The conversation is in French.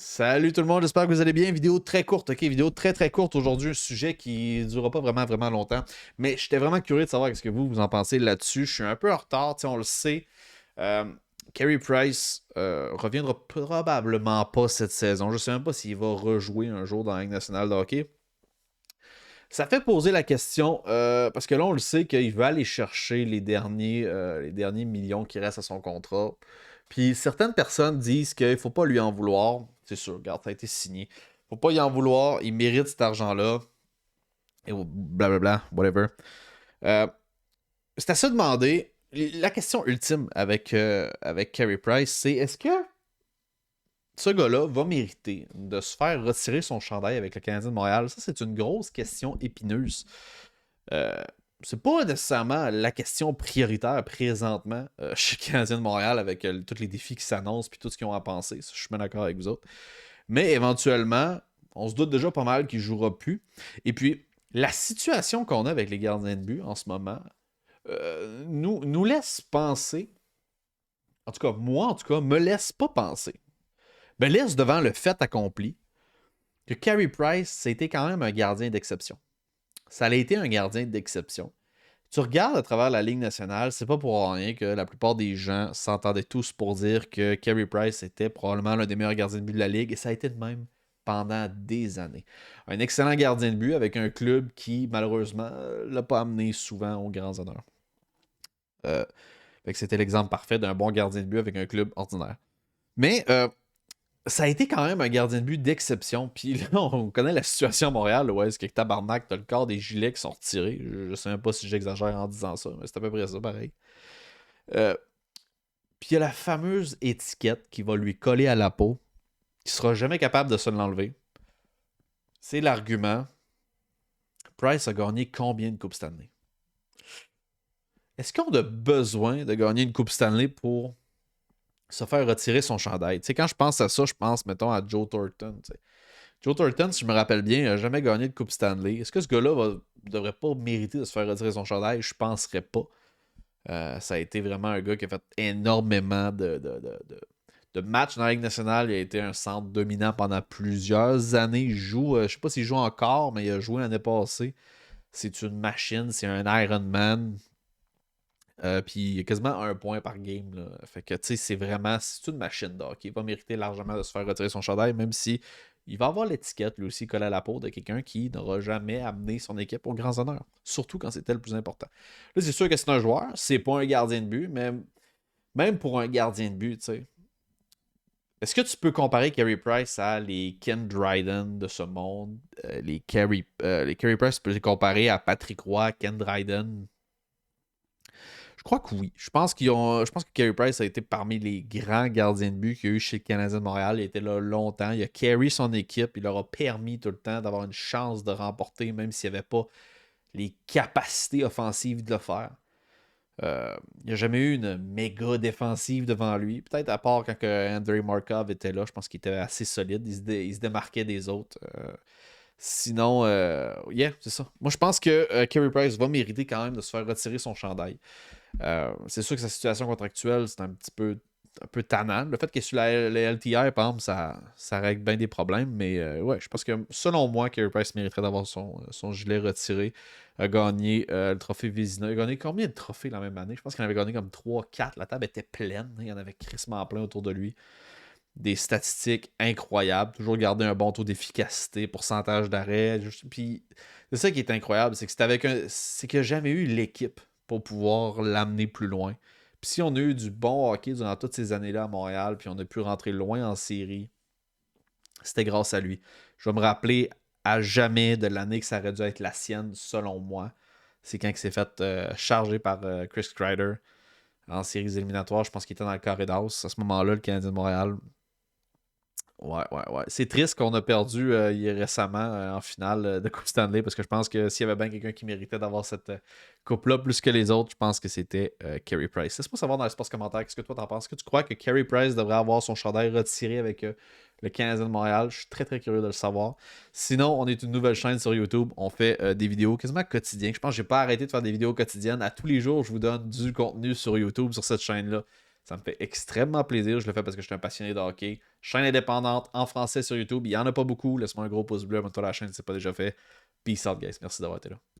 Salut tout le monde, j'espère que vous allez bien. Vidéo très courte, ok? Vidéo très très courte aujourd'hui, un sujet qui ne durera pas vraiment longtemps. Mais j'étais vraiment curieux de savoir ce que vous en pensez là-dessus. Je suis un peu en retard, on le sait. Euh, Carey Price reviendra probablement pas cette saison. Je sais même pas s'il va rejouer un jour dans la Ligue nationale de hockey. Ça fait poser la question, parce que là, on le sait qu'il va aller chercher les derniers millions qui restent à son contrat. Puis certaines personnes disent qu'il ne faut pas lui en vouloir. C'est sûr, regarde, ça a été signé. Faut pas y en vouloir, il mérite cet argent-là. Et blablabla, whatever. Euh, c'est à se demander, la question ultime avec Carey Price, c'est est-ce que ce gars-là va mériter de se faire retirer son chandail avec le Canadien de Montréal? Ça, c'est une grosse question épineuse. Euh, c'est pas nécessairement la question prioritaire présentement chez le Canadien de Montréal avec tous les défis qui s'annoncent puis tout ce qu'ils ont à penser. Je suis bien d'accord avec vous autres. Mais éventuellement, on se doute déjà pas mal qu'il jouera plus. Et puis, la situation qu'on a avec les gardiens de but en ce moment nous laisse penser, en tout cas, moi, en tout cas, me laisse pas penser, me laisse devant le fait accompli que Carey Price, c'était quand même un gardien d'exception. Ça a été un gardien d'exception. Tu regardes à travers la Ligue nationale, c'est pas pour rien que la plupart des gens s'entendaient tous pour dire que Carey Price était probablement l'un des meilleurs gardiens de but de la Ligue, et ça a été de même pendant des années. Un excellent gardien de but avec un club qui, malheureusement, l'a pas amené souvent aux grands honneurs. Fait que c'était l'exemple parfait d'un bon gardien de but avec un club ordinaire. Mais ça a été quand même un gardien de but d'exception. Puis là, on connaît la situation à Montréal, là, où est-ce que tabarnak, t'as le corps des gilets qui sont retirés. Je sais même pas si j'exagère en disant ça, mais c'est à peu près ça, pareil. Euh, Puis il y a la fameuse étiquette qui va lui coller à la peau, qui sera jamais capable de se l'enlever. C'est l'argument. Price a gagné combien de Coupes Stanley? Est-ce qu'on a besoin de gagner une Coupe Stanley pour se faire retirer son chandail? Tu sais, quand je pense à ça, je pense, mettons, à Joe Thornton. T'sais. Joe Thornton, si je me rappelle bien, n'a jamais gagné de Coupe Stanley. Est-ce que ce gars-là devrait pas mériter de se faire retirer son chandail? Je penserais pas. Ça a été vraiment un gars qui a fait énormément de matchs dans la Ligue nationale. Il a été un centre dominant pendant plusieurs années. Il joue, je sais pas s'il joue encore, mais il a joué l'année passée. C'est une machine, c'est un Iron Man. Puis il y a quasiment un point par game. Là. Fait que tu sais, c'est une machine de hockey. Il va mériter largement de se faire retirer son chandail, même si il va avoir l'étiquette lui aussi collée à la peau de quelqu'un qui n'aura jamais amené son équipe aux grands honneurs. Surtout quand c'était le plus important. Là, c'est sûr que c'est un joueur, c'est pas un gardien de but, mais même pour un gardien de but, tu sais. Est-ce que tu peux comparer Carey Price à les Ken Dryden de ce monde? Les Carey Price, tu peux les comparer à Patrick Roy, Ken Dryden. Je crois que oui. Je pense que Carey Price a été parmi les grands gardiens de but qu'il y a eu chez le Canadien de Montréal. Il était là longtemps. Il a carry son équipe. Il leur a permis tout le temps d'avoir une chance de remporter, même s'il n'y avait pas les capacités offensives de le faire. Il n'y a jamais eu une méga défensive devant lui. Peut-être à part quand Andrei Markov était là. Je pense qu'il était assez solide. Il se démarquait des autres. Sinon, yeah, c'est ça. Moi, je pense que Carey Price va mériter quand même de se faire retirer son chandail. C'est sûr que sa situation contractuelle, c'est un peu tannant. Le fait qu'il est sur la LTI, par exemple, ça règle bien des problèmes. Mais ouais, je pense que selon moi, Carey Price mériterait d'avoir son gilet retiré. A gagné le trophée Vézina. Il a gagné combien de trophées la même année? Je pense qu'il en avait gagné comme 3-4. La table était pleine. Il y en avait crissement plein autour de lui. Des statistiques incroyables. Toujours garder un bon taux d'efficacité, pourcentage d'arrêt. Puis c'est ça qui est incroyable, c'est que c'est qu'il n'y a jamais eu l'équipe pour pouvoir l'amener plus loin. Puis si on a eu du bon hockey durant toutes ces années-là à Montréal, puis on a pu rentrer loin en série, c'était grâce à lui. Je vais me rappeler à jamais de l'année que ça aurait dû être la sienne, selon moi. C'est quand il s'est fait charger par Chris Kreider en séries éliminatoires. Je pense qu'il était dans le carré d'as. À ce moment-là, le Canadien de Montréal. Ouais. C'est triste qu'on a perdu récemment en finale de Coupe Stanley parce que je pense que s'il y avait bien quelqu'un qui méritait d'avoir cette coupe-là plus que les autres, je pense que c'était Carey Price. Laisse-moi savoir dans l'espace commentaire, qu'est-ce que toi t'en penses? Est-ce que tu crois que Carey Price devrait avoir son chandail retiré avec le Canadien de Montréal? Je suis très très curieux de le savoir. Sinon, on est une nouvelle chaîne sur YouTube. On fait des vidéos quasiment quotidiennes. Je pense que j'ai pas arrêté de faire des vidéos quotidiennes. À tous les jours, je vous donne du contenu sur YouTube, sur cette chaîne-là. Ça me fait extrêmement plaisir. Je le fais parce que je suis un passionné de hockey. Chaîne indépendante en français sur YouTube. Il n'y en a pas beaucoup. Laisse-moi un gros pouce bleu, abonne-toi à la chaîne si ce n'est pas déjà fait. Peace out, guys. Merci d'avoir été là.